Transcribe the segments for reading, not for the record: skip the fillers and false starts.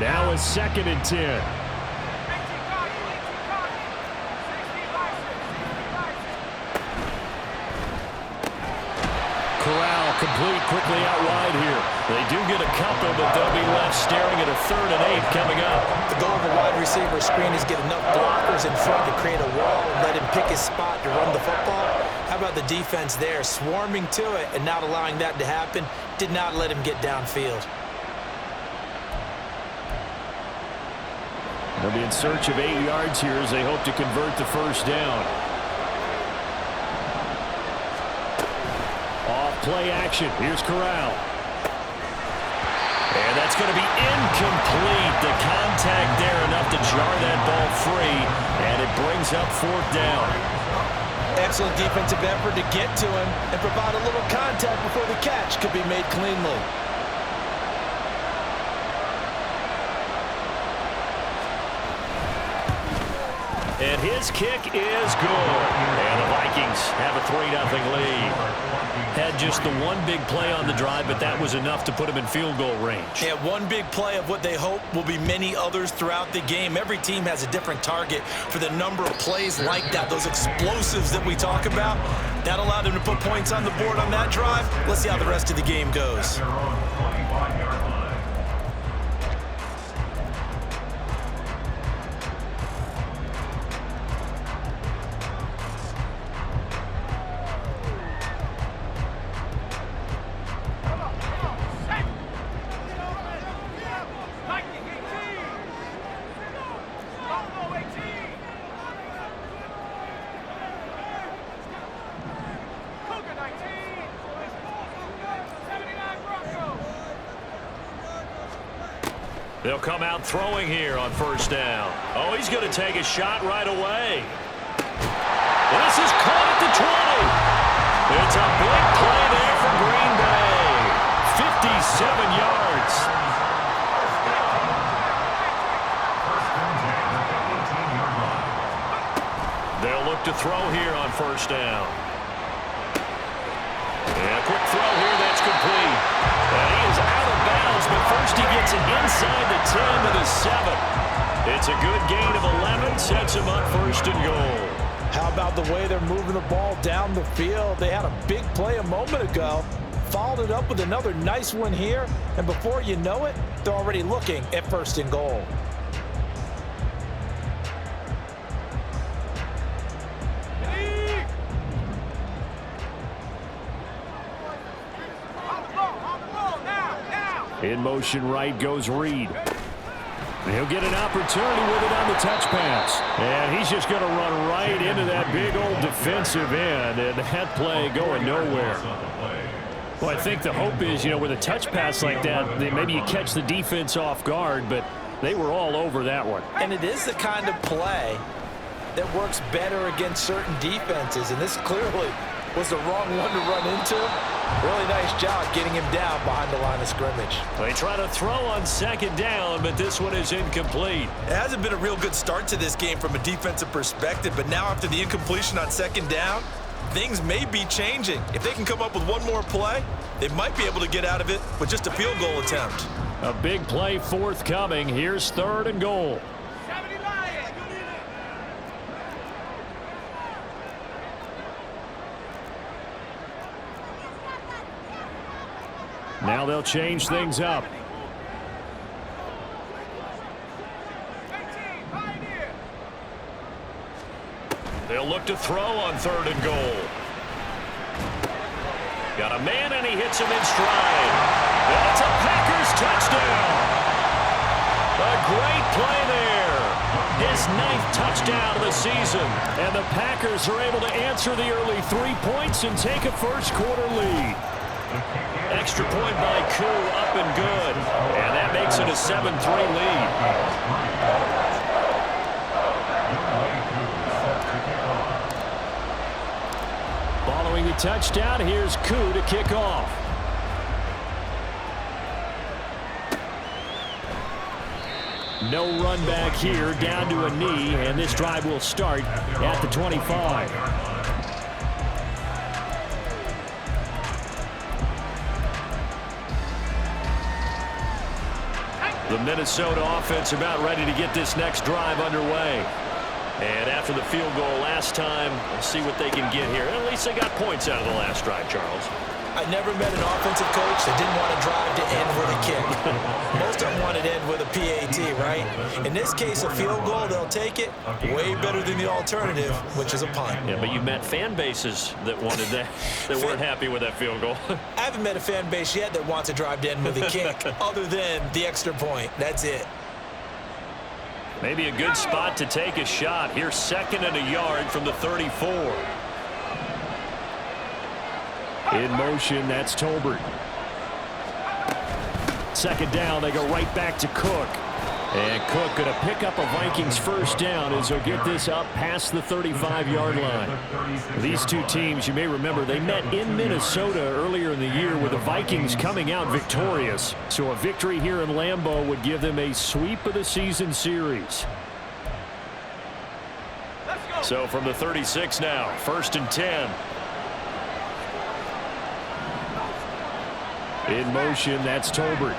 Now it's 2nd and 10. Corral complete quickly out wide here. They do get a couple, but they'll be left staring at a 3rd and 8 coming up. The goal of a wide receiver screen is get enough blockers in front to create a wall and let him pick his spot to run the football. How about the defense there, swarming to it and not allowing that to happen? Did not let him get downfield. They'll be in search of 8 yards here as they hope to convert the 1st down. Play action. Here's Corral. And that's going to be incomplete. The contact there enough to jar that ball free, and it brings up 4th down. Excellent defensive effort to get to him and provide a little contact before the catch could be made cleanly. And his kick is good. And the Vikings have a 3-0 lead. Had just the one big play on the drive, but that was enough to put him in field goal range. Yeah, one big play of what they hope will be many others throughout the game. Every team has a different target for the number of plays like that, those explosives that we talk about. That allowed them to put points on the board on that drive. Let's see how the rest of the game goes. They'll come out throwing here on 1st down. Oh, he's going to take a shot right away. This is caught at the 20. It's a big play there for Green Bay. 57 yards. They'll look to throw here on 1st down. And a quick throw here, that's complete. And he is out of bounds, but first he gets it inside the 10 to the 7. It's a good gain of 11, sets him up 1st and goal. How about the way they're moving the ball down the field? They had a big play a moment ago, followed it up with another nice one here, and before you know it, they're already looking at 1st and goal. In motion right goes Reed. He'll get an opportunity with it on the touch pass. And he's just going to run right into that big old defensive end. And that play going nowhere. Well, I think the hope is, with a touch pass like that, maybe you catch the defense off guard, but they were all over that one. And it is the kind of play that works better against certain defenses. And this clearly was the wrong one to run into. Really nice job getting him down behind the line of scrimmage. They try to throw on 2nd down, but this one is incomplete. It hasn't been a real good start to this game from a defensive perspective, but now after the incompletion on 2nd down, things may be changing. If they can come up with one more play, they might be able to get out of it with just a field goal attempt. A big play forthcoming. Here's 3rd and goal. Now they'll change things up. They'll look to throw on 3rd and goal. Got a man, and he hits him in stride. And it's a Packers touchdown. A great play there. His 9th touchdown of the season. And the Packers are able to answer the early 3 points and take a 1st quarter lead. Extra point by Koo, up and good. And that makes it a 7-3 lead. Following the touchdown, here's Koo to kick off. No run back here, down to a knee, and this drive will start at the 25. The Minnesota offense about ready to get this next drive underway. And after the field goal last time, we'll see what they can get here. At least they got points out of the last drive, Charles. I never met an offensive coach that didn't want to drive to end with a kick. Most of them wanted to end with a PAT, right? In this case, a field goal, they'll take it. Way better than the alternative, which is a punt. Yeah, but you met fan bases that wanted that, that weren't happy with that field goal. I haven't met a fan base yet that wants to drive to end with a kick, other than the extra point. That's it. Maybe a good spot to take a shot. Here's 2nd and a yard from the 34. In motion, that's Tolbert. 2nd down, they go right back to Cook. And Cook going to pick up a Vikings first down as he'll get this up past the 35-yard line. These two teams, you may remember, they met in Minnesota earlier in the year with the Vikings coming out victorious. So a victory here in Lambeau would give them a sweep of the season series. So from the 36 now, 1st and 10. In motion, that's Tolbert.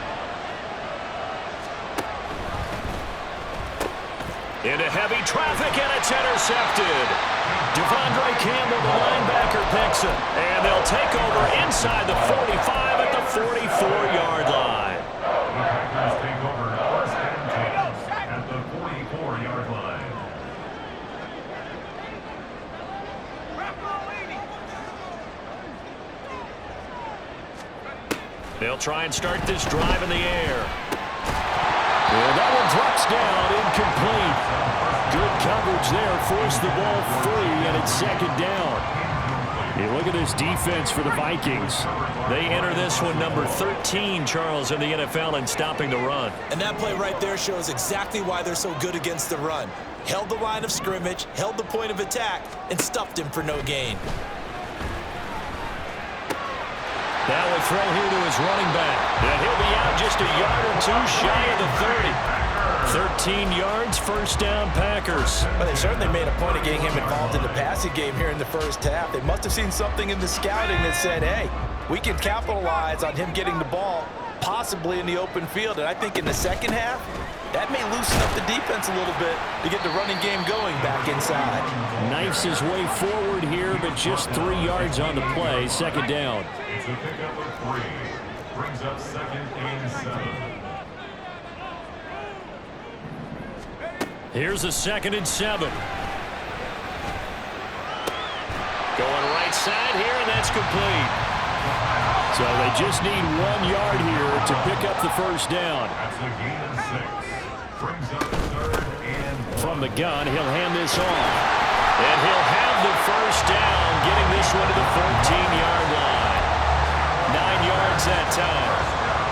Into heavy traffic, and it's intercepted. Devondre Campbell, the linebacker, picks it. And they'll take over inside the 45 at the 44-yard line. Take over 1st and 10 at the 44-yard line. They'll try and start this drive in the air. And that one drops down, incomplete. Good coverage there, forced the ball free, and it's 2nd down. Yeah, look at this defense for the Vikings. They enter this one number 13, Charles, in the NFL in stopping the run. And that play right there shows exactly why they're so good against the run. Held the line of scrimmage, held the point of attack, and stuffed him for no gain. Now a throw here to his running back. And he'll be out just a yard or two shy of the 30. 13 yards, 1st down, Packers. Well, they certainly made a point of getting him involved in the passing game here in the first half. They must have seen something in the scouting that said, hey, we can capitalize on him getting the ball, possibly in the open field. And I think in the second half, that may loosen up the defense a little bit to get the running game going back inside. Knifes his way forward here, but just 3 yards on the play, 2nd down. It's a pickup of 3. Brings up 2nd and 7. Here's a 2nd and 7. Going right side here, and that's complete. So they just need 1 yard here to pick up the first down. That's a gain of 6. Brings up 3rd and 1. From the gun, he'll hand this off. And he'll have the first down, getting this one to the 14-yard line. 9 yards that time.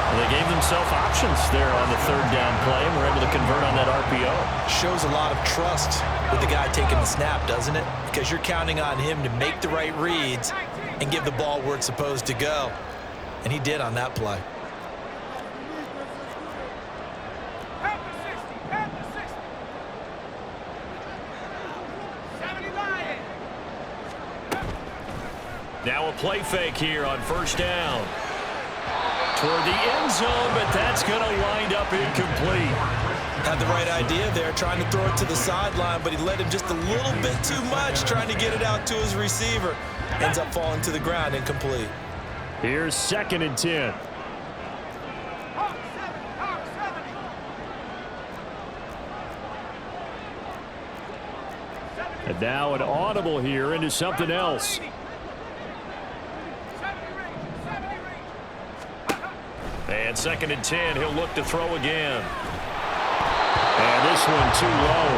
And they gave themselves options there on the 3rd down play and were able to convert on that RPO. Shows a lot of trust with the guy taking the snap, doesn't it? Because you're counting on him to make the right reads and give the ball where it's supposed to go. And he did on that play. Now a play fake here on 1st down. Toward the end zone, but that's going to wind up incomplete. Had the right idea there, trying to throw it to the sideline, but he led him just a little bit too much, trying to get it out to his receiver. Ends up falling to the ground, incomplete. Here's 2nd and 10. And now an audible here into something else. And 2nd and 10, he'll look to throw again. And this one too low.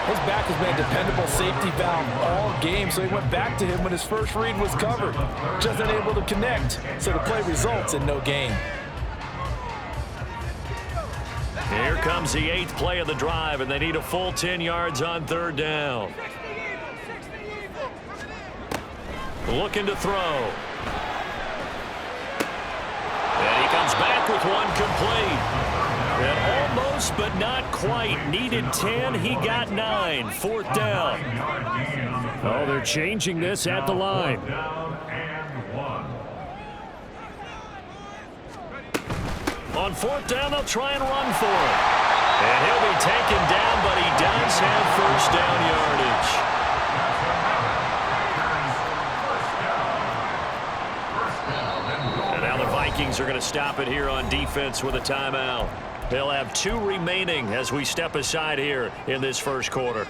His back has been a dependable safety valve all game, so he went back to him when his first read was covered. Just unable to connect, so the play results in no gain. Here comes the 8th play of the drive, and they need a full 10 yards on 3rd down. Looking to throw. And he comes back with one complete. And almost, but not quite. Needed 10. He got 9. 4th down. Oh, they're changing this at the line. On fourth down, they'll try and run for it. And he'll be taken down, but he does have first down yardage. And now the Vikings are going to stop it here on defense with a timeout. They'll have 2 remaining as we step aside here in this first quarter.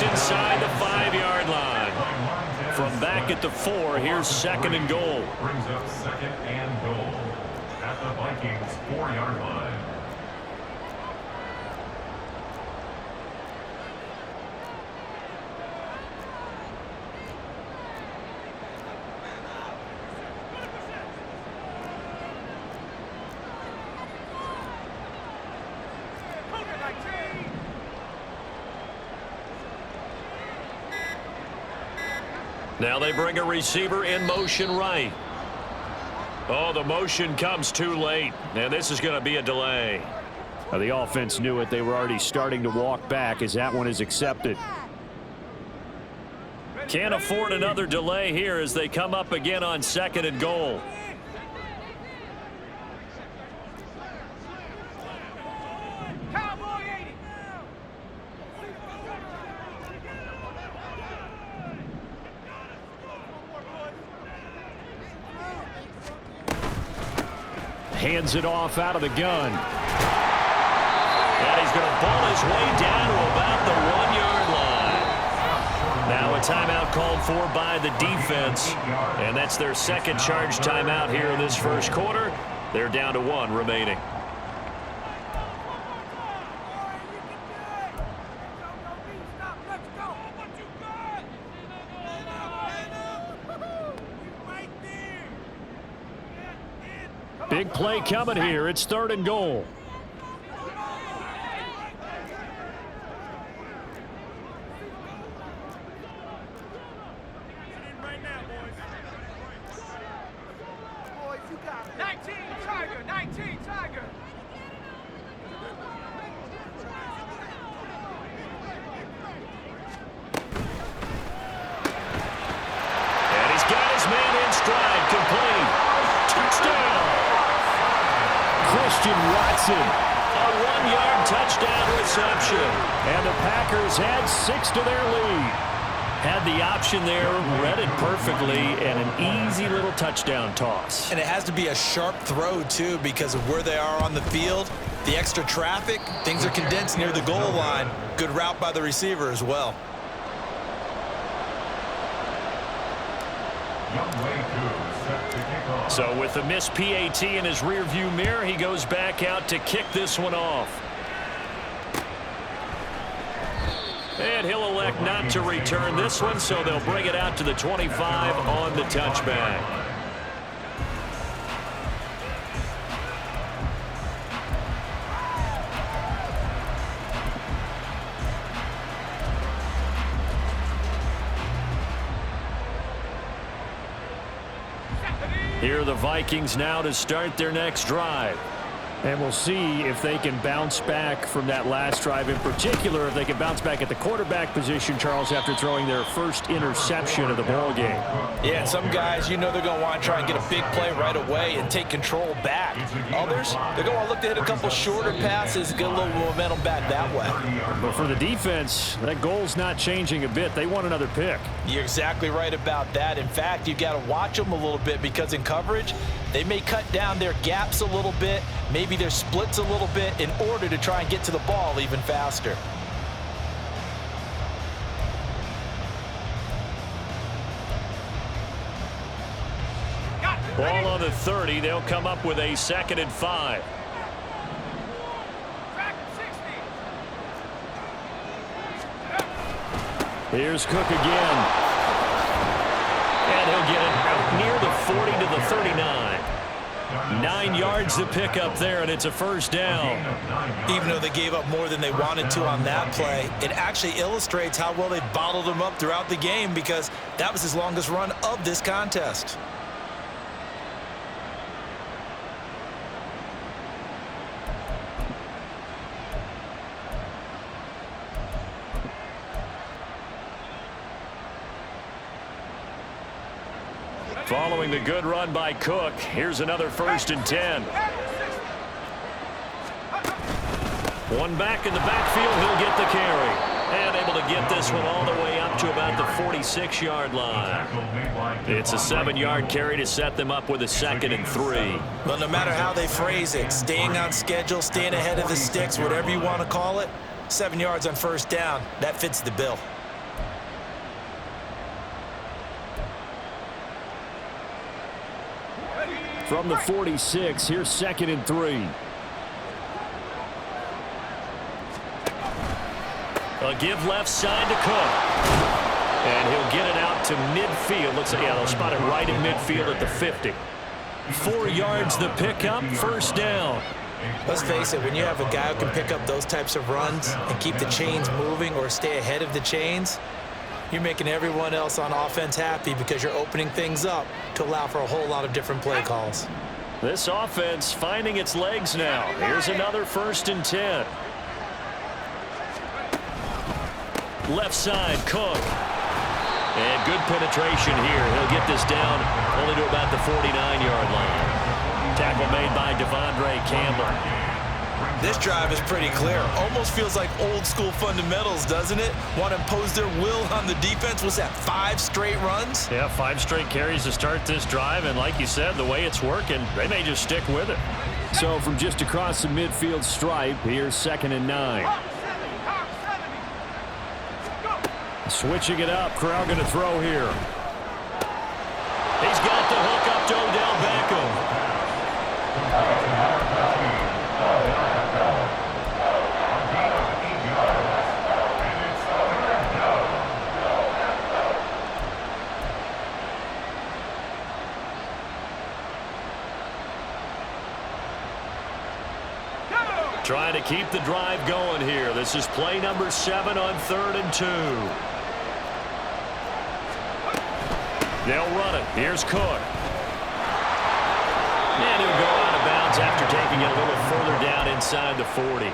Inside the 5-yard line. From back at the 4, here's second and goal. Brings up second and goal at the Vikings 4-yard line. Now they bring a receiver in motion right. Oh, the motion comes too late, and this is going to be a delay. The offense knew it. They were already starting to walk back as that one is accepted. Can't afford another delay here as they come up again on second and goal. Hands it off out of the gun. And he's going to ball his way down to about the 1-yard line. Now a timeout called for by the defense. And that's their second charge timeout here in this first quarter. They're down to 1 remaining. Big play coming here. It's third and goal. A 1-yard touchdown reception. And the Packers had 6 to their lead. Had the option there, read it perfectly, and an easy little touchdown toss. And it has to be a sharp throw, too, because of where they are on the field. The extra traffic, things are condensed near the goal line. Good route by the receiver as well. So with the missed PAT in his rearview mirror, he goes back out to kick this one off. And he'll elect not to return this one, so they'll bring it out to the 25 on the touchback. Here are the Vikings now to start their next drive. And we'll see if they can bounce back from that last drive. In particular, if they can bounce back at the quarterback position, Charles, after throwing their first interception of the ball game. Yeah, and some guys, you know they're going to want to try and get a big play right away and take control back. Others, they're going to look to hit a couple shorter passes, get a little momentum back that way. But for the defense, that goal's not changing a bit. They want another pick. You're exactly right about that. In fact, you've got to watch them a little bit because in coverage, they may cut down their gaps a little bit, maybe their splits a little bit in order to try and get to the ball even faster. Ball on the 30. They'll come up with a 2nd and 5. Here's Cook again. And he'll get it out near the 40 to the 39. 9 yards to pick up there, and it's a first down. Even though they gave up more than they wanted to on that play, it actually illustrates how well they bottled them up throughout the game because that was his longest run of this contest. Following the good run by Cook, here's another 1st and 10. One back in the backfield, he'll get the carry. And able to get this one all the way up to about the 46-yard line. It's a 7-yard carry to set them up with a 2nd and 3. Well, no matter how they phrase it, staying on schedule, staying ahead of the sticks, whatever you want to call it, 7 yards on 1st down, that fits the bill. From the 46, here's 2nd and 3. A give left side to Cook. And he'll get it out to midfield. Looks like, yeah, they'll spot it right in midfield at the 50. 4 yards the pickup, 1st down. Let's face it, when you have a guy who can pick up those types of runs and keep the chains moving or stay ahead of the chains, you're making everyone else on offense happy because you're opening things up to allow for a whole lot of different play calls. This offense finding its legs now. Here's another 1st and 10. Left side, Cook. And good penetration here. He'll get this down only to about the 49-yard line. Tackle made by Devondre Campbell. This drive is pretty clear. Almost feels like old school fundamentals, doesn't it? Want to impose their will on the defense. What's that, 5 straight runs? Yeah, 5 straight carries to start this drive. And like you said, the way it's working, they may just stick with it. So from just across the midfield stripe, here's 2nd and 9. Switching it up. Corral going to throw here. He's got the hook up to Odell Beckham. Trying to keep the drive going here. This is play number 7 on 3rd and 2. They'll run it. Here's Cook. And he'll go out of bounds after taking it a little further down inside the 40.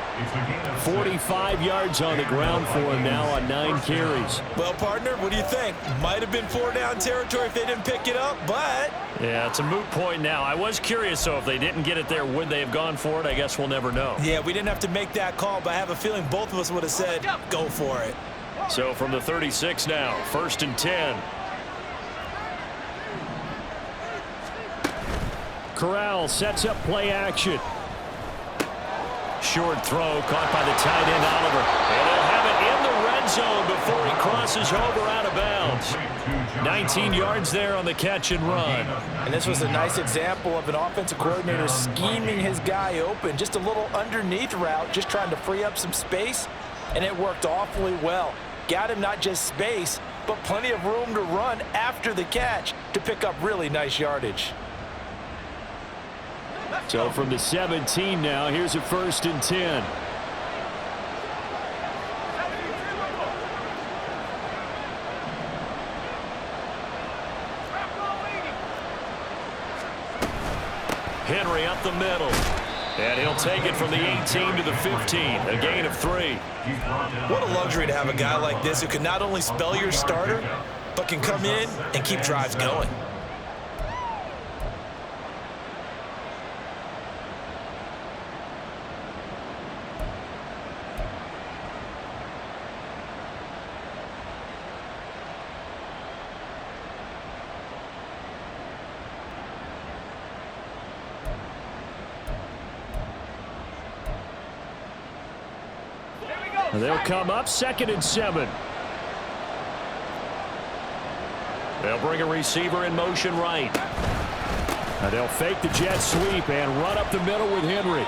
45 yards on the ground for him now on 9 carries. Well, partner, what do you think? Might have been 4-down territory if they didn't pick it up, but... Yeah, it's a moot point now. I was curious, though, if they didn't get it there, would they have gone for it? I guess we'll never know. Yeah, we didn't have to make that call, but I have a feeling both of us would have said, go for it. So from the 36 now, 1st and 10. Corral sets up play action. Short throw caught by the tight end, Oliver. And they'll have it in the red zone before he crosses over out of bounds. 19 yards there on the catch and run. And this was a nice example of an offensive coordinator scheming his guy open. Just a little underneath route, just trying to free up some space, and it worked awfully well. Got him not just space, but plenty of room to run after the catch to pick up really nice yardage. So from the 17 now, here's a 1st and 10. Henry up the middle. And he'll take it from the 18 to the 15. A gain of 3. What a luxury to have a guy like this who can not only spell your starter, but can come in and keep drives going. They'll come up 2nd and 7. They'll bring a receiver in motion right. And they'll fake the jet sweep and run up the middle with Henry.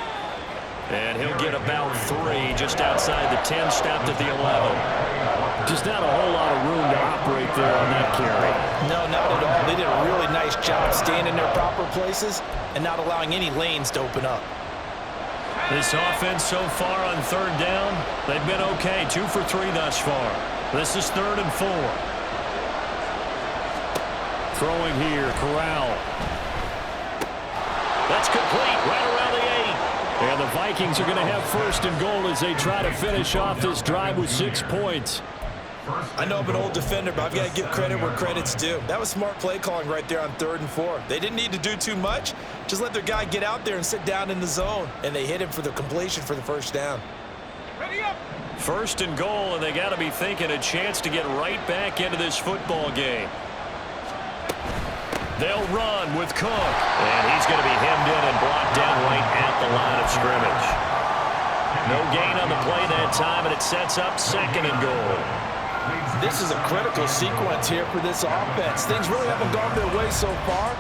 And he'll get about 3 just outside the 10, stopped at the 11. Just not a whole lot of room to operate there on that carry. No, not at all. They did a really nice job staying in their proper places and not allowing any lanes to open up. This offense so far on 3rd down, they've been okay. 2 for 3 thus far. This is 3rd and 4. Throwing here, Corral. That's complete right around the 8. And the Vikings are going to have 1st and goal as they try to finish off this drive with 6 points. I know I'm an old defender, but I've got to give credit where credit's due. That was smart play calling right there on 3rd and 4. They didn't need to do too much. Just let their guy get out there and sit down in the zone, and they hit him for the completion for the first down. Ready up. 1st and goal, and they got to be thinking a chance to get right back into this football game. They'll run with Cook, and he's going to be hemmed in and blocked down right at the line of scrimmage. No gain on the play that time, and it sets up 2nd and goal. This is a critical sequence here for this offense. Things really haven't gone their way so far.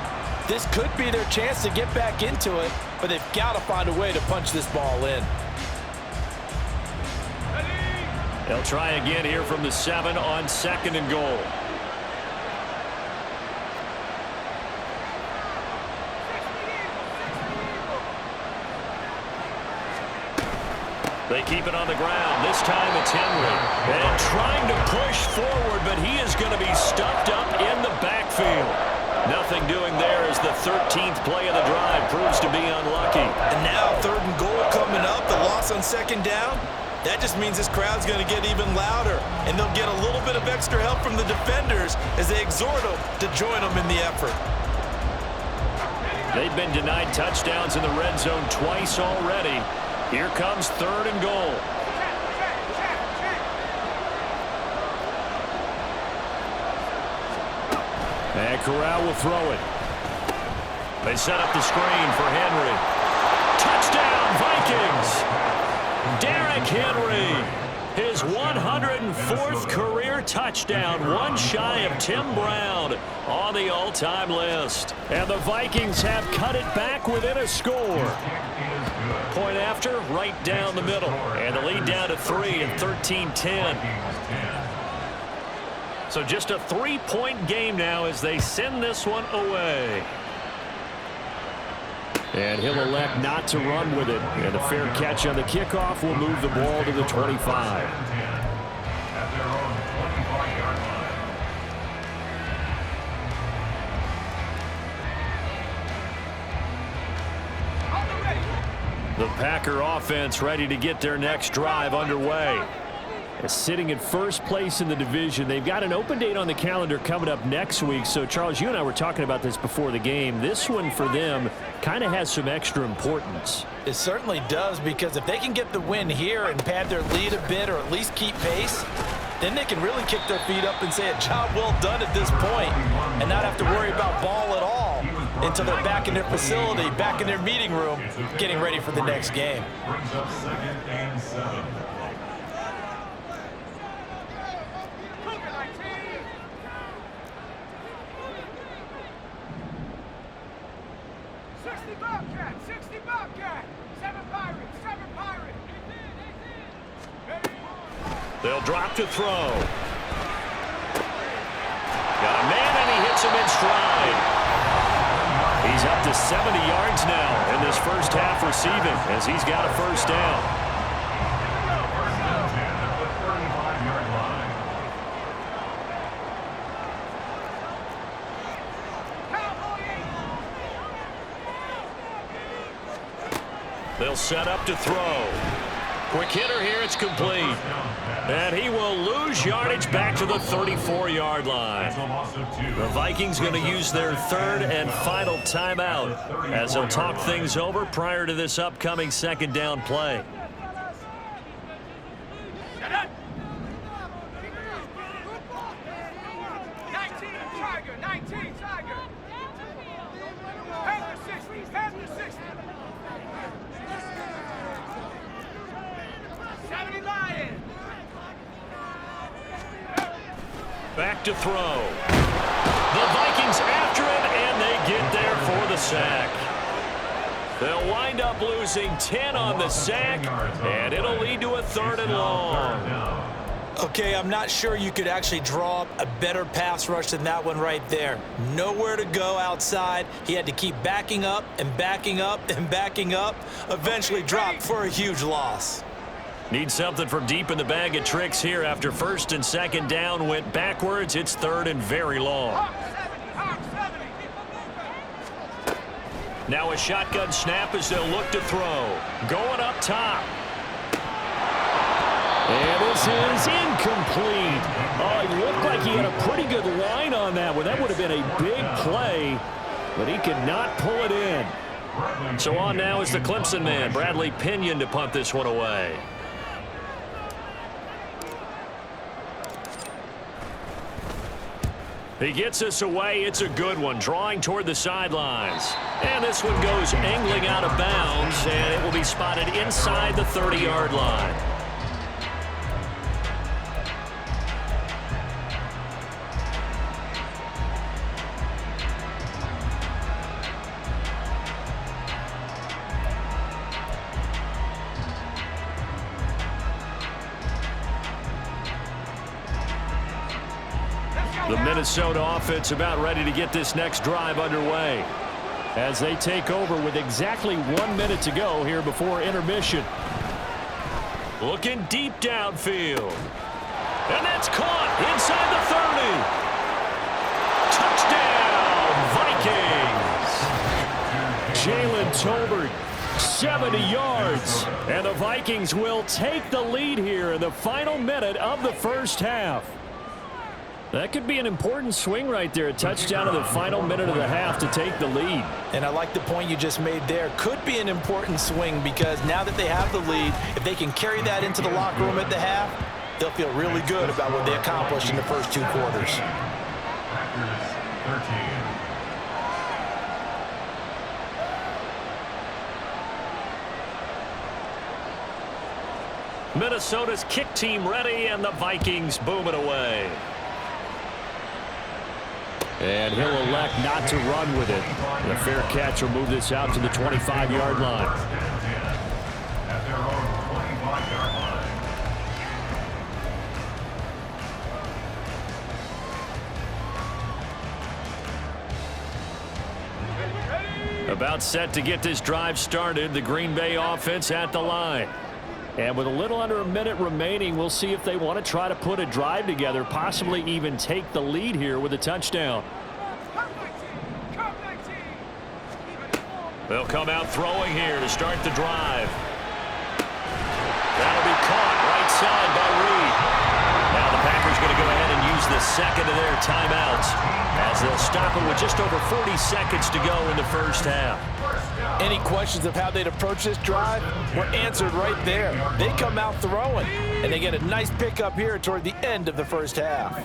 This could be their chance to get back into it, but they've got to find a way to punch this ball in. They'll try again here from the 7 on 2nd and goal. They keep it on the ground. This time it's Henry. And trying to push forward, but he is going to be stuffed up in the backfield. Nothing doing there as the 13th play of the drive proves to be unlucky. And now 3rd and goal coming up. The loss on 2nd down. That just means this crowd's going to get even louder. And they'll get a little bit of extra help from the defenders as they exhort them to join them in the effort. They've been denied touchdowns in the red zone twice already. Here comes 3rd and goal. And Corral will throw it. They set up the screen for Henry. Touchdown, Vikings! Derrick Henry, his 104th career touchdown, one shy of Tim Brown on the all-time list. And the Vikings have cut it back within a score. Point after, right down the middle. And the lead down to 3 and 13-10. So just a 3-point game now as they send this one away. And he'll elect not to run with it. And a fair catch on the kickoff will move the ball to the 25. The Packer offense ready to get their next drive underway. Sitting in 1st place in the division. They've got an open date on the calendar coming up next week. So, Charles, you and I were talking about this before the game. This one for them kind of has some extra importance. It certainly does, because if they can get the win here and pad their lead a bit or at least keep pace, then they can really kick their feet up and say a job well done at this point and not have to worry about ball at all until they're back in their facility, back in their meeting room, getting ready for the next game. Brings up 2nd and 7. They'll drop to throw. Got a man, and he hits him in stride. He's up to 70 yards now in this first half receiving as he's got a 1st down. They'll set up to throw. Quick hitter here, it's complete. And he will lose yardage back to the 34-yard line. The Vikings going to use their 3rd and final timeout as they'll talk things over prior to this upcoming 2nd down play. Back to throw. The Vikings after it, and they get there for the sack. They'll wind up losing 10 on the sack, and it'll lead to a 3rd and long. Okay, I'm not sure you could actually draw up a better pass rush than that one right there. Nowhere to go outside. He had to keep backing up and backing up and backing up. Eventually dropped for a huge loss. Need something from deep in the bag of tricks here after 1st and 2nd down went backwards. It's 3rd and very long. Now a shotgun snap as they'll look to throw. Going up top. And this is incomplete. Oh, it looked like he had a pretty good line on that one. That would have been a big play, but he could not pull it in. So on now is the Clemson man, Bradley Pinion, to punt this one away. He gets us away. It's a good one, drawing toward the sidelines. And this one goes angling out of bounds, and it will be spotted inside the 30-yard line. The Minnesota offense about ready to get this next drive underway as they take over with exactly 1 minute to go here before intermission. Looking deep downfield. And that's caught inside the 30. Touchdown, Vikings. Jalen Tolbert, 70 yards. And the Vikings will take the lead here in the final minute of the first half. That could be an important swing right there. A touchdown in the final minute of the half to take the lead. And I like the point you just made there. Could be an important swing because now that they have the lead, if they can carry that into the locker room at the half, they'll feel really good about what they accomplished in the first 2 quarters. Packers 13. Minnesota's kick team ready, and the Vikings boom it away. And he'll elect not to run with it. The fair catch will move this out to the 25-yard line. At their own 25-yard line. About set to get this drive started. The Green Bay offense at the line. And with a little under a minute remaining, we'll see if they want to try to put a drive together, possibly even take the lead here with a touchdown. They'll come out throwing here to start the drive. That'll be caught right side by Reed. Now the Packers going to go ahead and use the second of their timeouts as they'll stop it with just over 40 seconds to go in the first half. Any questions of how they'd approach this drive were answered right there. They come out throwing, and they get a nice pickup here toward the end of the first half.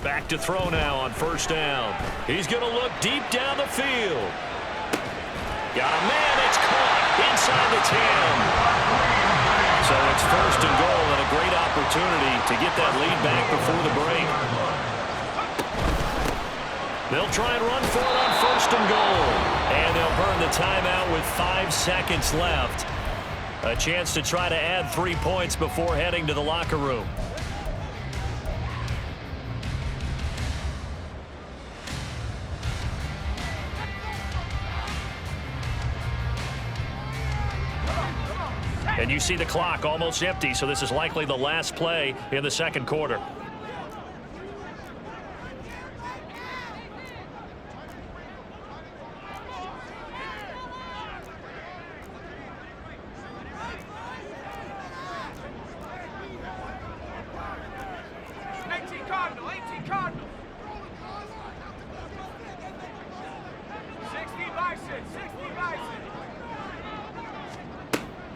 Back to throw now on first down. He's going to look deep down the field. Got a man. It's caught inside the 10. So it's first and goal, and a great opportunity to get that lead back before the break. They'll try and run for it on first and goal. And they'll burn the timeout with 5 seconds left. A chance to try to add 3 points before heading to the locker room. And you see the clock almost empty, so this is likely the last play in the second quarter.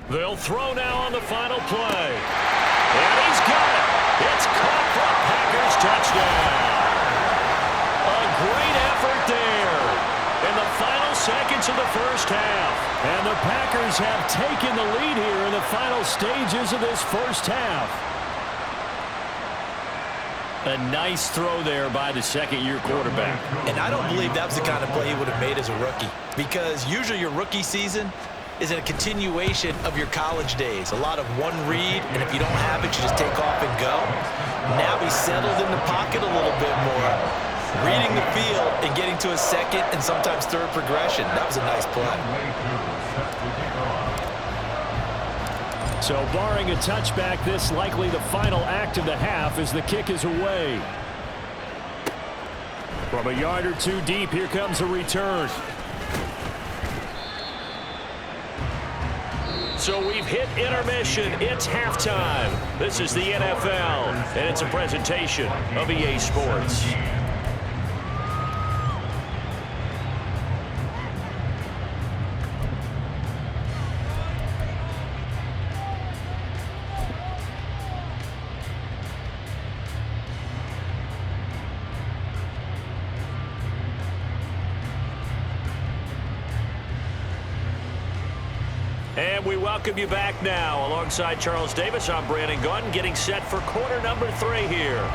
They'll throw now on the final play. And he's got it. It's caught for a Packers touchdown. A great effort there in the final seconds of the first half. And the Packers have taken the lead here in the final stages of this first half. A nice throw there by the second-year quarterback. And I don't believe that was the kind of play he would have made as a rookie, because usually your rookie season is a continuation of your college days. A lot of one read, and if you don't have it, you just take off and go. Now he's settled in the pocket a little bit more, reading the field and getting to a second and sometimes third progression. That was a nice play. So barring a touchback, this likely the final act of the half as the kick is away. From a yard or two deep, here comes a return. So we've hit intermission. It's halftime. This is the NFL, and it's a presentation of EA Sports. And we welcome you back now. Alongside Charles Davis, I'm Brandon Gunn, getting set for quarter number 3 here.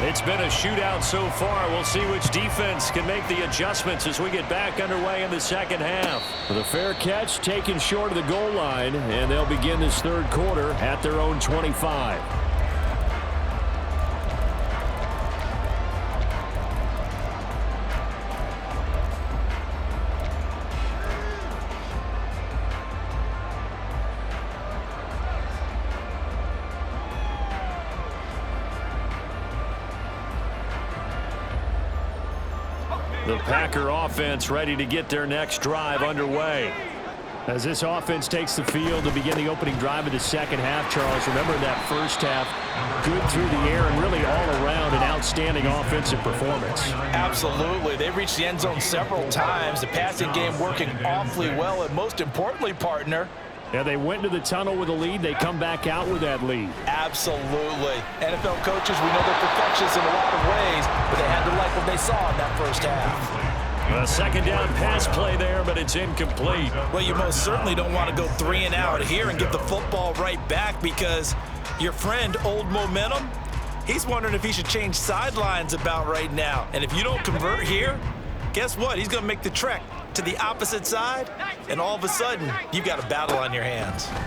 It's been a shootout so far. We'll see which defense can make the adjustments as we get back underway in the second half. With a fair catch taken short of the goal line, and they'll begin this third quarter at their own 25. The Packer offense ready to get their next drive underway. As this offense takes the field to begin the opening drive of the second half, Charles, remember that first half, good through the air and really all around an outstanding offensive performance. Absolutely. They reached the end zone several times. The passing game working awfully well, and most importantly, partner, yeah, they went to the tunnel with a lead. They come back out with that lead. Absolutely. NFL coaches, we know they're perfectionists in a lot of ways, but they had to like what they saw in that first half. A second down pass play there, but it's incomplete. Well, you most certainly don't want to go 3 and out here and get the football right back, because your friend, Old Momentum, he's wondering if he should change sidelines about right now. And if you don't convert here, guess what? He's going to make the trek to the opposite side, and all of a sudden, you've got a battle on your hands. And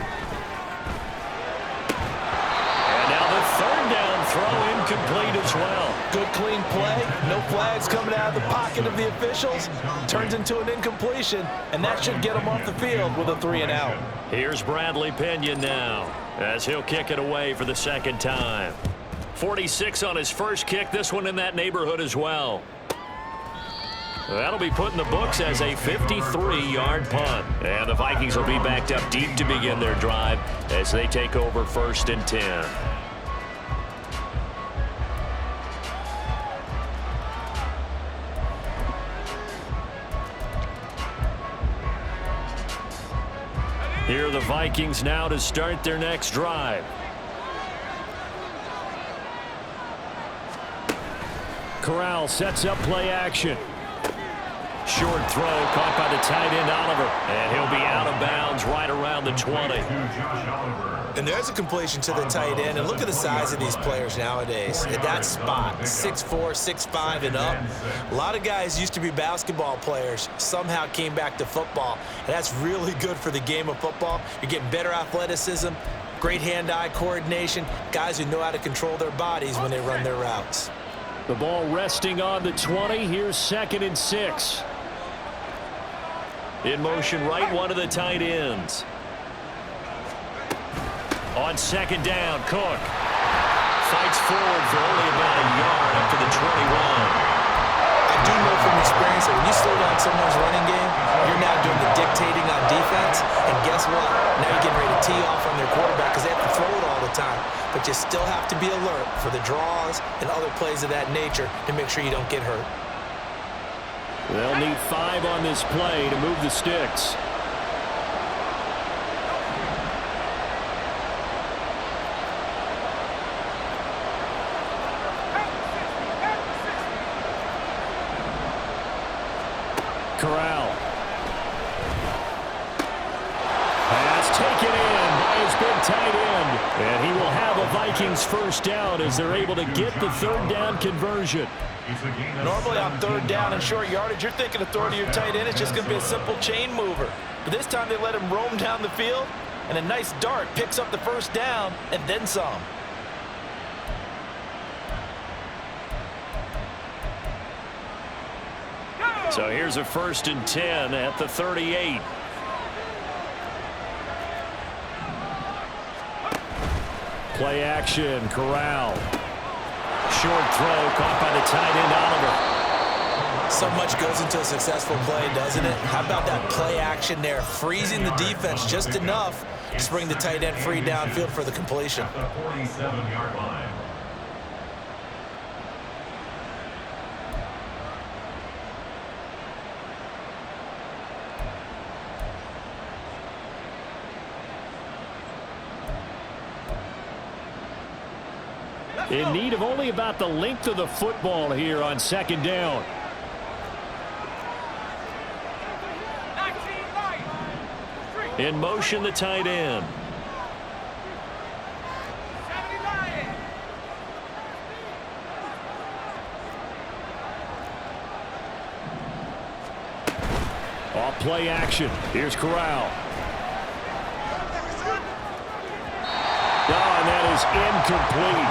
now the third down throw incomplete as well. Good clean play. No flags coming out of the pocket of the officials. Turns into an incompletion, and that should get him off the field with a 3 and out. Here's Bradley Pinion now as he'll kick it away for the second time. 46 on his first kick. This one in that neighborhood as well. That'll be put in the books as a 53-yard punt. And the Vikings will be backed up deep to begin their drive as they take over 1st and 10. Here are the Vikings now to start their next drive. Corral sets up play action. Short throw caught by the tight end Oliver, and he'll be out of bounds right around the 20. And there's a completion to the tight end, and look at the size of these players nowadays. At that spot, 6'4", 6'5", and up. A lot of guys used to be basketball players, somehow came back to football, and that's really good for the game of football. You're getting better athleticism, great hand-eye coordination, guys who know how to control their bodies when they run their routes. The ball resting on the 20. Here's 2nd and 6. In motion right, one of the tight ends. On 2nd down, Cook fights forward for only about a yard up to the 21. I do know from experience that when you slow down someone's running game, you're now doing the dictating on defense, and guess what? Now you're getting ready to tee off on their quarterback because they have to throw it all the time. But you still have to be alert for the draws and other plays of that nature to make sure you don't get hurt. They'll need 5 on this play to move the sticks. Corral. Pass taken in by his big tight end. And he will have a Vikings first down as they're able to get the 3rd down conversion. Normally on 3rd down and short yardage, you're thinking of throwing to your tight end. It's just going to be a simple chain mover. But this time they let him roam down the field, and a nice dart picks up the first down and then some. So here's a 1st and 10 at the 38. Play action, Corral. Short throw caught by the tight end Oliver. So much goes into a successful play, doesn't it? How about that play action there, freezing the defense just enough to bring the tight end free downfield for the completion. The 47-yard line. In need of only about the length of the football here on second down. In motion, the tight end. Off play action. Here's Corral. Oh, and that is incomplete.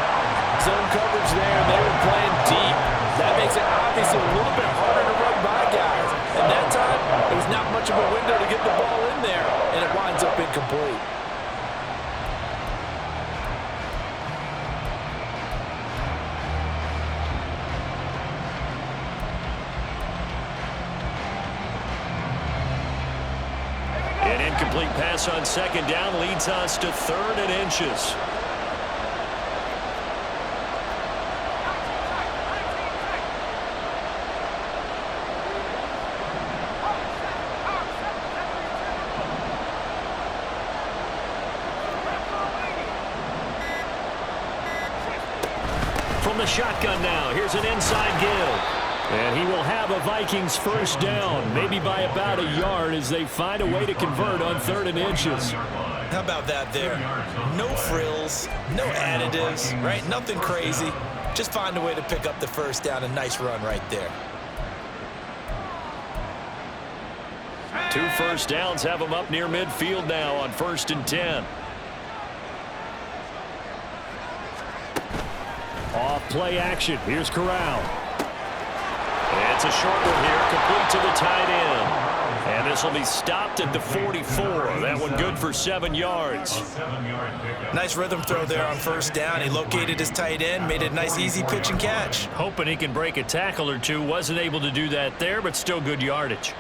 Zone coverage there, and they were playing deep. That makes it obviously a little bit harder to run by guys. And that time, there was not much of a window to get the ball in there, and it winds up incomplete. An incomplete pass on second down leads us to 3rd and inches. From the shotgun now, here's an inside give. And he will have a Vikings first down, maybe by about a yard as they find a way to convert on 3rd and inches. How about that there? No frills, no additives, right? Nothing crazy. Just find a way to pick up the first down. A nice run right there. 2 first downs have them up near midfield now on 1st and 10. Off play action. Here's Corral. It's a short one here, complete to the tight end. And this will be stopped at the 44. That one good for 7 yards. Nice rhythm throw there on first down. He located his tight end, made a nice easy pitch and catch. Hoping he can break a tackle or two. Wasn't able to do that there, but still good yardage.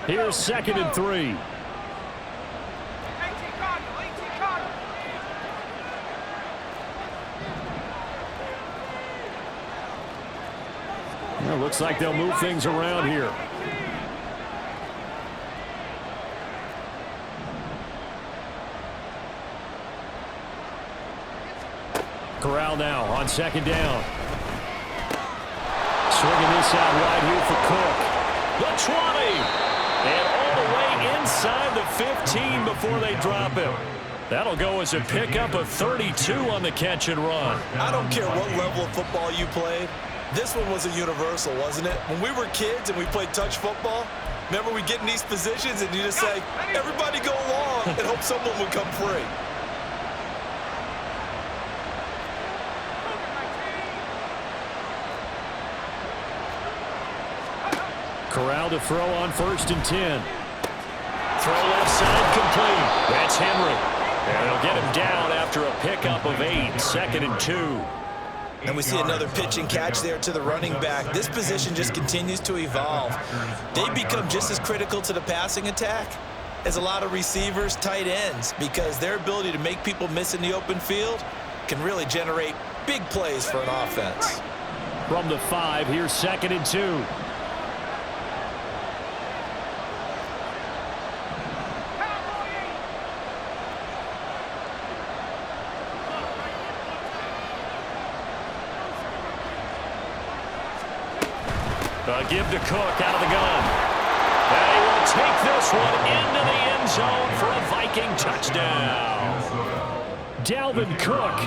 Here's 2nd and 3. Well, looks like they'll move things around here. Corral now on second down. Swinging this out wide here for Cook. The 20. And all the way inside the 15 before they drop him. That'll go as a pickup of 32 on the catch and run. I don't care what level of football you played. This one was a universal, wasn't it? When we were kids and we played touch football, remember we get in these positions and you just say, everybody go along and hope someone would come free. Corral to throw on 1st and 10. Throw left side complete. That's Henry. And they'll get him down after a pickup of 8. 2nd and 2. And we see another pitch and catch there to the running back. This position just continues to evolve. They become just as critical to the passing attack as a lot of receivers, tight ends, because their ability to make people miss in the open field can really generate big plays for an offense. From the 5, here's 2nd and 2. Give to Cook out of the gun. And he will take this one into the end zone for a Viking touchdown. Dalvin Cook,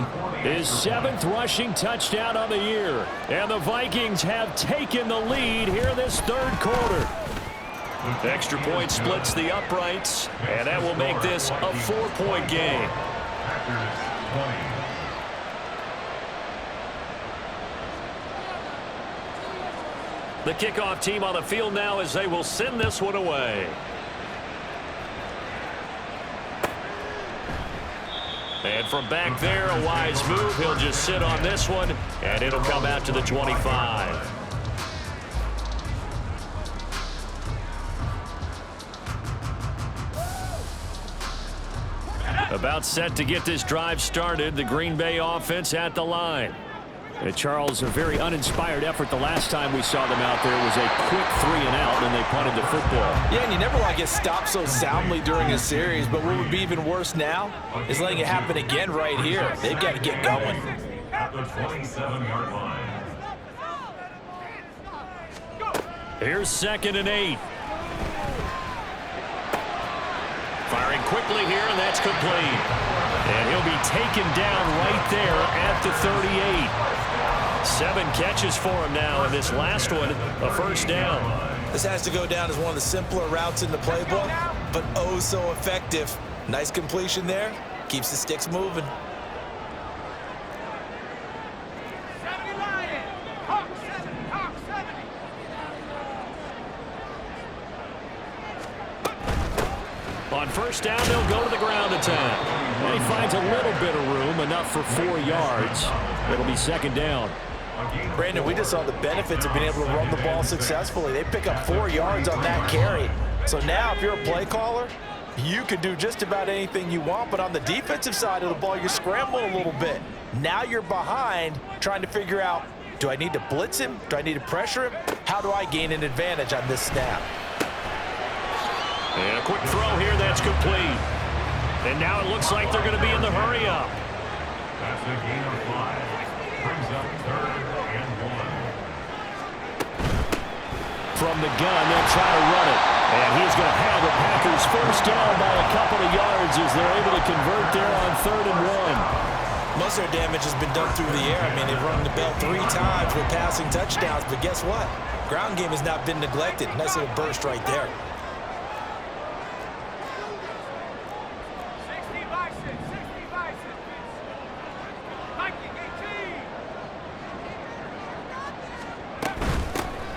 his 7th rushing touchdown on the year. And the Vikings have taken the lead here this 3rd quarter. Extra point splits the uprights, and that will make this a 4-point game. The kickoff team on the field now as they will send this one away. And from back there, a wise move. He'll just sit on this one And it'll come out to the 25. About set to get this drive started. The Green Bay offense at the line. Charles, a very uninspired effort the last time we saw them out there. It was a quick 3-and-out, and they punted the football. Yeah, and you never want to get stopped so soundly during a series, but what would be even worse now is letting it happen again right here. They've got to get going. At the 27-yard line. Here's 2nd and 8. Firing quickly here, and that's complete. And he'll be taken down right there at the 38. 7 catches for him now, and this last one, a first down. This has to go down as one of the simpler routes in the playbook, but oh so effective. Nice completion there. Keeps the sticks moving. On first down, they'll go to the ground attack. And he finds a little bit of room, enough for 4 yards. It'll be 2nd down. Brandon, we just saw the benefits of being able to run the ball successfully. They pick up 4 yards on that carry. So now if you're a play caller, you can do just about anything you want, but on the defensive side of the ball, you're scrambling a little bit. Now you're behind trying to figure out, do I need to blitz him? Do I need to pressure him? How do I gain an advantage on this snap? And a quick throw here, that's complete. And now it looks like they're going to be in the hurry-up. That's a gain of 5. Brings up 3rd and 1. From the gun, they'll try to run it. And he's going to have the Packers first down by a couple of yards as they're able to convert there on 3rd and 1. Most of their damage has been done through the air. I mean, they've rung the bell 3 times with passing touchdowns, but guess what? Ground game has not been neglected. Nice little burst right there.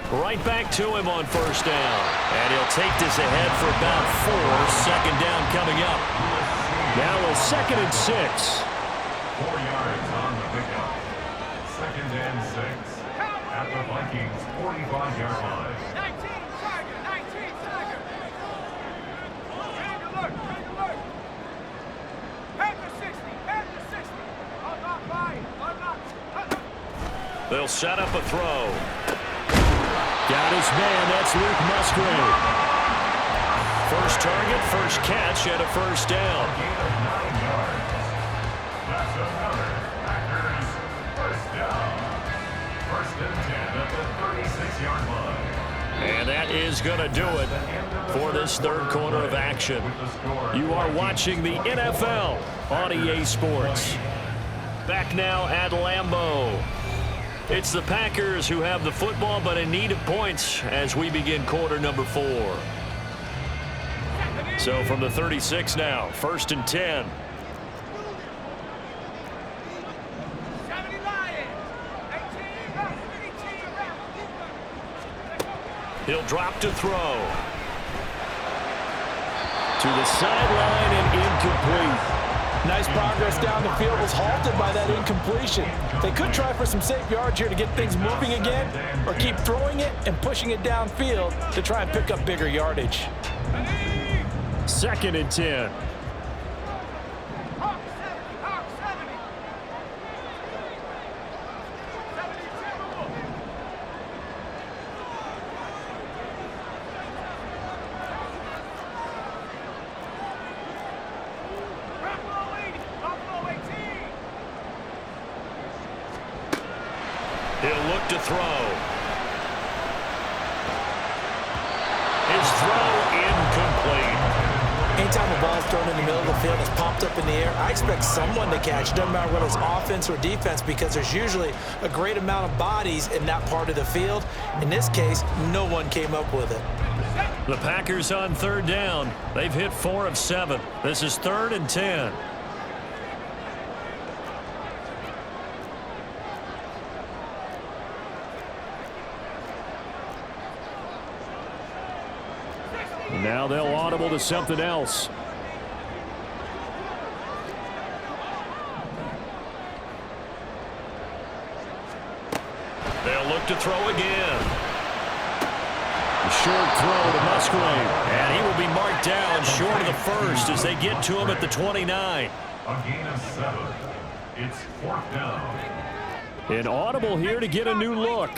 Right back to him on first down. And he'll take this ahead for about 4. 2nd down coming up. Now a 2nd and 6. 4 yards on the pickup. 2nd and 6. At the Vikings' 45-yard line. 19 Tiger. Change alert. Panther 60. Unlock by. They'll set up a throw. Got his man, that's Luke Musgrave. First target, first catch, and a first down. Gain of 9 yards. That's another Packers first down. 1st and 10 at the 36-yard line. And that is going to do it for this 3rd quarter of action. You are watching the NFL on EA Sports. Back now at Lambeau. It's the Packers who have the football, but in need of points as we begin quarter number 4. So from the 36 now, 1st and 10. He'll drop to throw. To the sideline and incomplete. Nice progress down the field, was halted by that incompletion. They could try for some safe yards here to get things moving again, or keep throwing it and pushing it downfield to try and pick up bigger yardage. 2nd and 10. He'll look to throw. His throw incomplete. Anytime a ball is thrown in the middle of the field and it's popped up in the air, I expect someone to catch. Doesn't matter whether it's offense or defense, because there's usually a great amount of bodies in that part of the field. In this case, no one came up with it. The Packers on 3rd down. They've hit 4 of 7. This is 3rd and 10. Now they'll audible to something else. to throw again. A short throw to Musgrave. And he will be marked down short of the first as they get to him at the 29. A gain of 7. It's 4th down. An audible here to get a new look.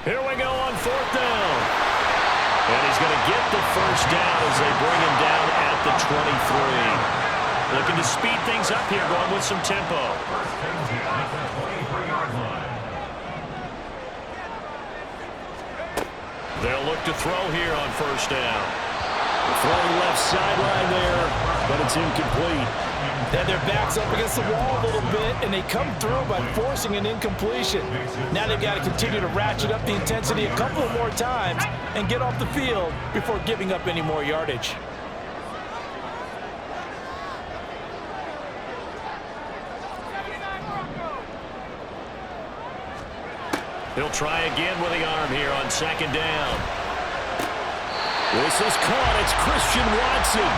Here we go on 4th down. And he's going to get the first down as they bring him down at the 23. Looking to speed things up here, going with some tempo. First and 10 at the 23-yard line. They'll look to throw here on 1st down. Throwing left sideline there, but it's incomplete. And their back's up against the wall a little bit, and they come through by forcing an incompletion. Now they've got to continue to ratchet up the intensity a couple of more times and get off the field before giving up any more yardage. He'll try again with the arm here on 2nd down. This is caught. It's Christian Watson.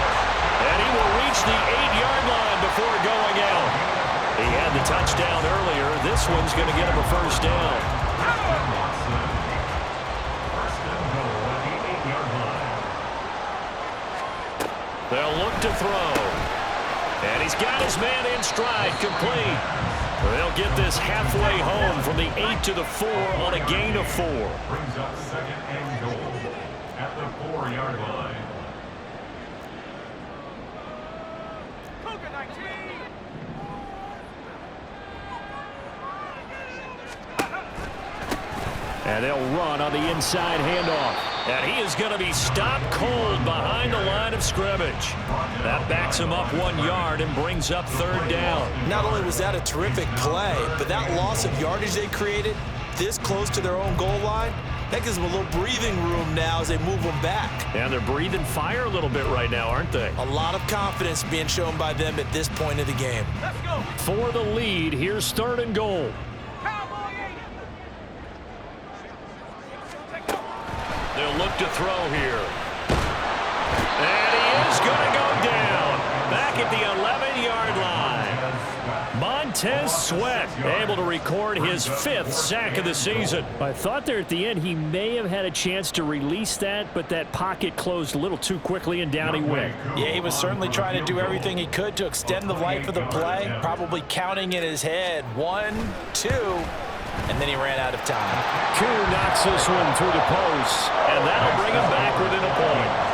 And he will reach the 8-yard line before going out. He had the touchdown earlier. This one's going to get him a first down. Watson. First and goal at the 8-yard line. They'll look to throw. And he's got his man in stride, complete. They'll get this halfway home from the 8 to the 4 on a gain of 4. Brings up 2nd and goal at the 4-yard line. Cougar 19. And they'll run on the inside handoff. And he is going to be stopped cold behind the line of scrimmage. That backs him up 1 yard and brings up 3rd down. Not only was that a terrific play, but that loss of yardage they created this close to their own goal line, that gives them a little breathing room now as they move them back. And they're breathing fire a little bit right now, aren't they? A lot of confidence being shown by them at this point of the game. Let's go. For the lead, here's 3rd and goal. Cowboy 8. They'll look to throw here. And he is going to go down. Back at the 11-yard line. Montez Sweat able to record his 5th sack of the season. I thought there at the end he may have had a chance to release that, but that pocket closed a little too quickly and down he went. Yeah, he was certainly trying to do everything he could to extend the life of the play, probably counting in his head 1, 2, and then he ran out of time. Koo knocks this one through the post, and that'll bring him back within a point.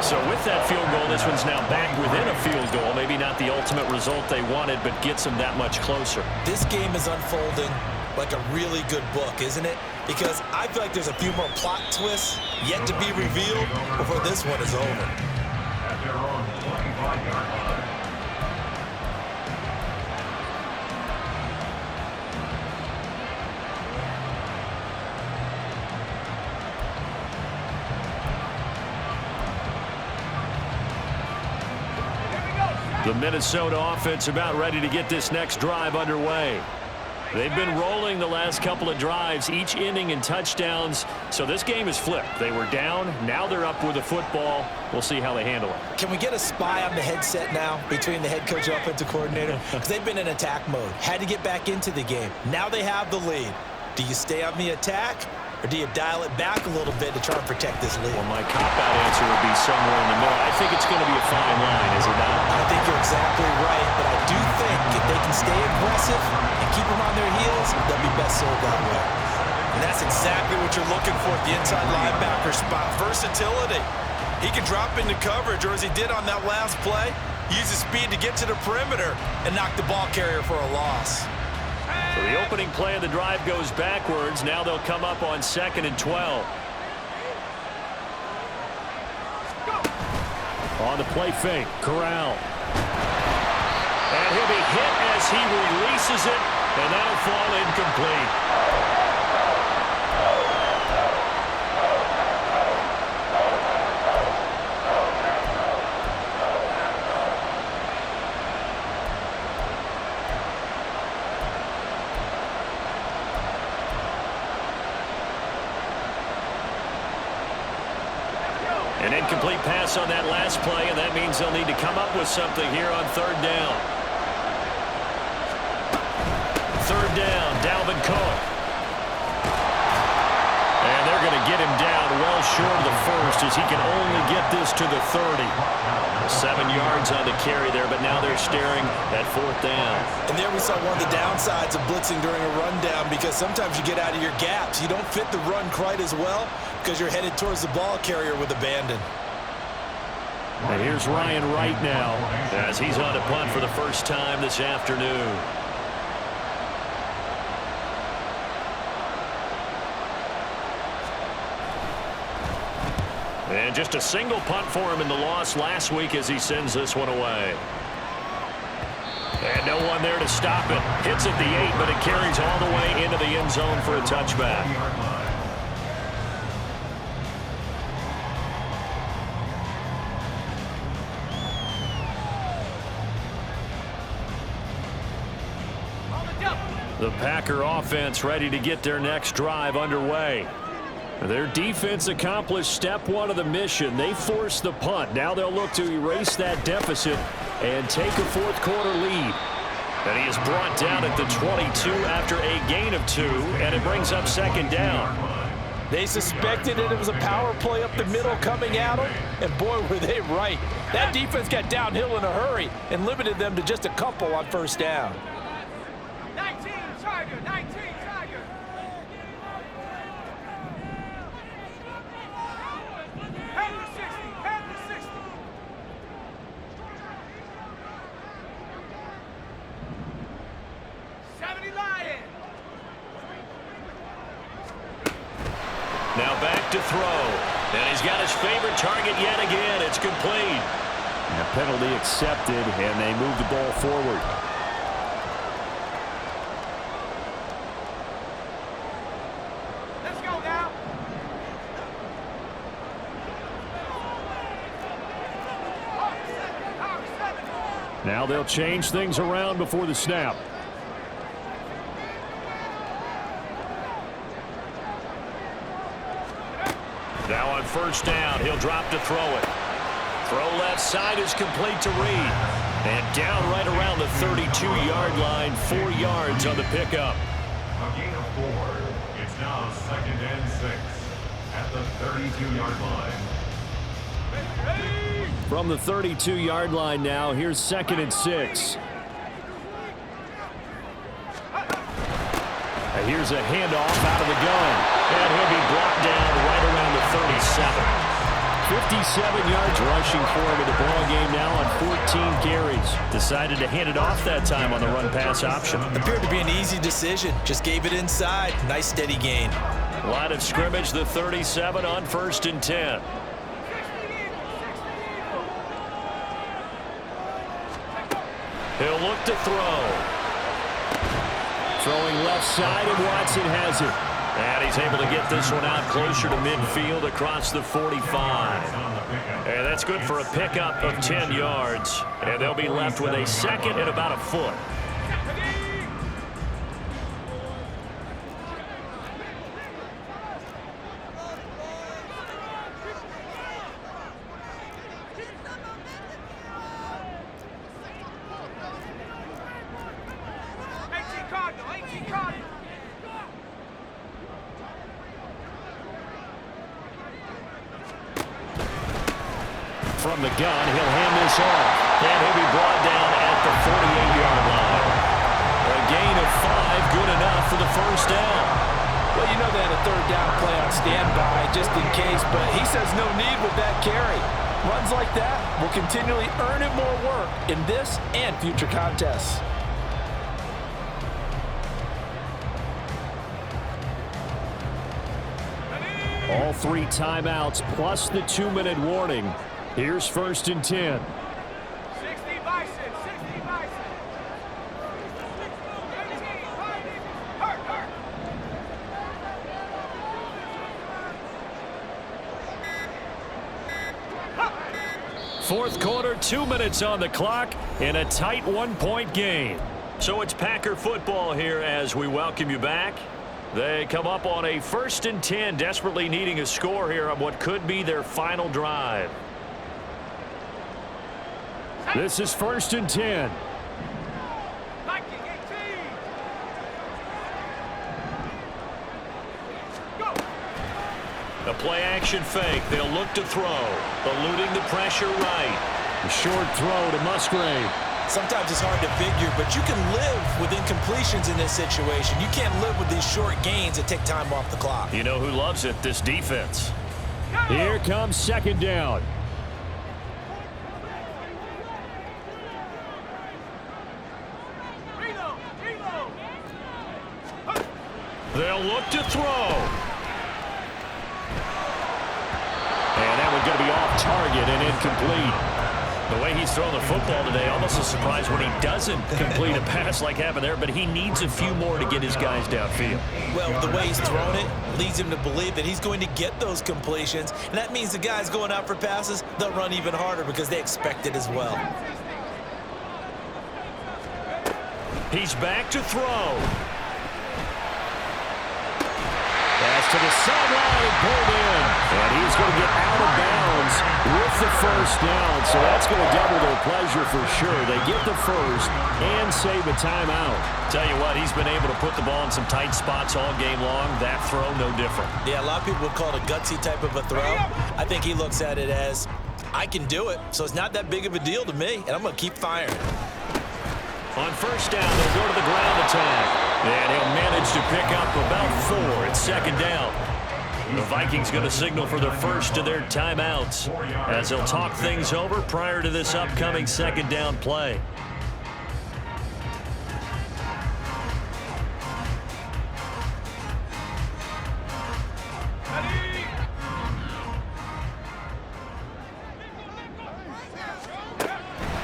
So with that field goal, this one's now back within a field goal. Maybe not the ultimate result they wanted, but gets them that much closer. This game is unfolding like a really good book, isn't it? Because I feel like there's a few more plot twists yet to be revealed before this one is over. At their own 25-yard line. The Minnesota offense about ready to get this next drive underway. They've been rolling the last couple of drives, each inning in touchdowns. So this game is flipped. They were down. Now they're up with the football. We'll see how they handle it. Can we get a spy on the headset now between the head coach and offensive coordinator? Because they've been in attack mode. Had to get back into the game. Now they have the lead. Do you stay on the attack? Or do you dial it back a little bit to try and protect this lead? Well, my cop-out answer would be somewhere in the middle. I think it's going to be a fine line, is it not? I think you're exactly right, but I do think if they can stay aggressive and keep them on their heels, they'll be best served that way. And that's exactly what you're looking for at the inside linebacker spot. Versatility. He can drop into coverage, or as he did on that last play, use his speed to get to the perimeter and knock the ball carrier for a loss. So the opening play of the drive goes backwards. Now they'll come up on 2nd and 12. On the play fake, Corral. And he'll be hit as he releases it, and that'll fall incomplete. An incomplete pass on that last play, and that means they'll need to come up with something here on 3rd down. third down. Dalvin Cook. And they're going to get him down well short of the first as he can only get this to the 30. 7 yards on the carry there, but now they're staring at fourth down. And there we saw one of the downsides of blitzing during a rundown, because sometimes you get out of your gaps. You don't fit the run quite as well because you're headed towards the ball carrier with abandon. And here's Ryan Wright now as he's on a punt for the first time this afternoon. And just a single punt for him in the loss last week as he sends this one away. And no one there to stop it. Hits at the 8, but it carries all the way into the end zone for a touchback. The Packer offense ready to get their next drive underway. Their defense accomplished step one of the mission. They forced the punt. Now they'll look to erase that deficit and take a fourth quarter lead. And he is brought down at the 22 after a gain of 2, and it brings up second down. They suspected it was a power play up the middle coming at them, and boy, were they right. That defense got downhill in a hurry and limited them to just a couple on first down. 19 Tiger, 19 Tiger. Head to 60, head to 60. Now back to throw. And he's got his favorite target yet again. It's complete. And a penalty accepted, and they move the ball forward. Let's go now. Now they'll change things around before the snap. Now on first down, he'll drop to throw it. Throw left side is complete to Reed. And down right around the 32-yard line, 4 yards on the pickup. A gain of 4. It's now 2nd and 6 at the 32-yard line. From the 32-yard line now, here's 2nd and 6. And here's a handoff out of the gun. And he'll be brought down right around the 37. 57 yards rushing for him in the ball game now on 14 carries. Decided to hand it off that time on the run-pass option. Appeared to be an easy decision. Just gave it inside. Nice steady gain. Line of scrimmage, the 37 on 1st and 10. He'll look to throw. Throwing left side, and Watson has it. And he's able to get this one out closer to midfield across the 45. And that's good for a pickup of 10 yards. And they'll be left with a 2nd and about a foot. From the gun, he'll hand this off. And he'll be brought down at the 48-yard line. A gain of 5, good enough for the first down. Well, you know they had a third down play on standby just in case, but he says no need with that carry. Runs like that will continually earn him more work in this and future contests. All 3 timeouts plus the 2-minute warning. Here's 1st and 10. 60 Bison, 60 Bison. 18, hurt. Fourth quarter, 2 minutes on the clock in a tight 1-point game. So it's Packer football here as we welcome you back. They come up on a 1st and 10, desperately needing a score here on what could be their final drive. This is 1st and 10. A play-action fake. They'll look to throw. Eluding the pressure right. A short throw to Musgrave. Sometimes it's hard to figure, but you can live with incompletions in this situation. You can't live with these short gains that take time off the clock. You know who loves it? This defense. Here comes second down. They'll look to throw. And that one's going to be off target and incomplete. The way he's throwing the football today, almost a surprise when he doesn't complete a pass like happened there, but he needs a few more to get his guys downfield. Well, the way he's thrown it leads him to believe that he's going to get those completions, and that means the guys going out for passes, they'll run even harder because they expect it as well. He's back to throw. Pass to the sideline and pulled in. And he's going to get out of bounds with the first down. So that's going to double their pleasure for sure. They get the first and save a timeout. Tell you what, he's been able to put the ball in some tight spots all game long. That throw, no different. Yeah, a lot of people would call it a gutsy type of a throw. I think he looks at it as, I can do it, so it's not that big of a deal to me, and I'm going to keep firing. On first down, they'll go to the ground attack. And he'll manage to pick up about 4. It's second down. The Vikings going to signal for the first of their timeouts as they'll talk things over prior to this upcoming second down play.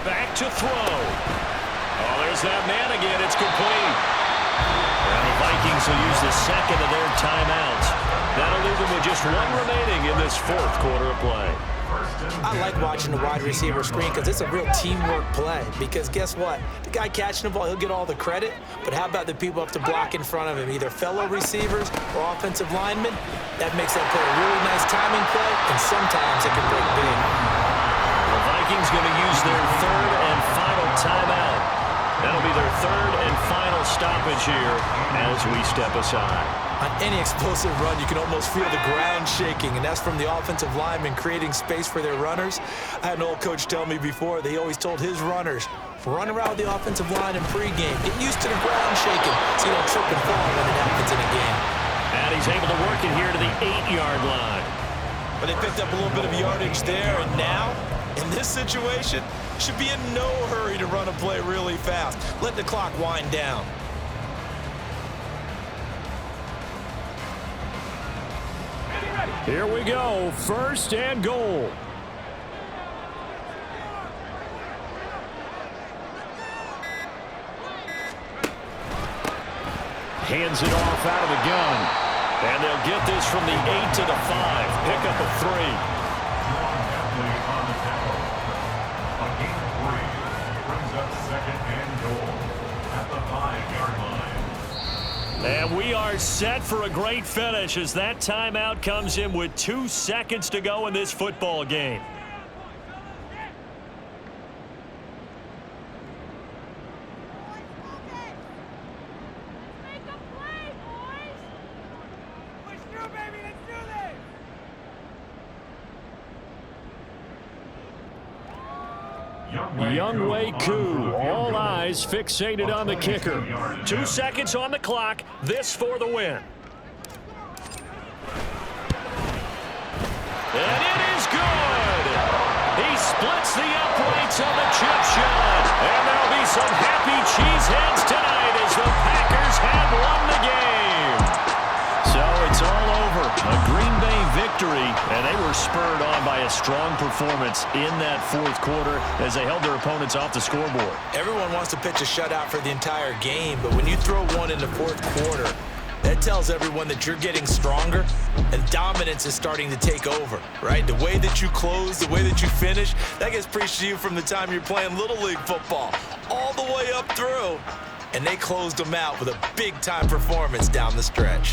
Back to throw. Oh, there's that man again. It's complete. And the Vikings will use the second of their timeouts. That'll leave them with just one remaining in this fourth quarter of play. I like watching the wide receiver screen because it's a real teamwork play. Because guess what? The guy catching the ball, he'll get all the credit. But how about the people up to block in front of him, either fellow receivers or offensive linemen? That makes that play a really nice timing play, and sometimes it can break big. The Vikings going to use their third and final timeout. That'll be their third and final stoppage here as we step aside. On any explosive run, you can almost feel the ground shaking, and that's from the offensive linemen creating space for their runners. I had an old coach tell me before, they always told his runners, run around the offensive line in pregame. Get used to the ground shaking so you don't trip and fall when it happens in a game. And he's able to work it here to the 8-yard line. But they picked up a little bit of yardage there, and now, in this situation, should be in no hurry to run a play really fast. Let the clock wind down. Here we go, first and goal. Hands it off out of the gun. And they'll get this from the 8 to the 5. Pick up a 3. And we are set for a great finish as that timeout comes in with 2 seconds to go in this football game. Younghoe Koo, all eyes fixated on the kicker. 2 seconds on the clock. This for the win. And it is good. He splits the uprights on the chip shot. And there'll be some happy cheeseheads tonight as the Packers have won the game. So it's all over. A Green Bay victory, and they were spurred on by a strong performance in that fourth quarter as they held their opponents off the scoreboard. Everyone wants to pitch a shutout for the entire game, but when you throw one in the fourth quarter, that tells everyone that you're getting stronger and dominance is starting to take over, right? The way that you close, the way that you finish, that gets preached to you from the time you're playing Little League football all the way up through, and they closed them out with a big-time performance down the stretch.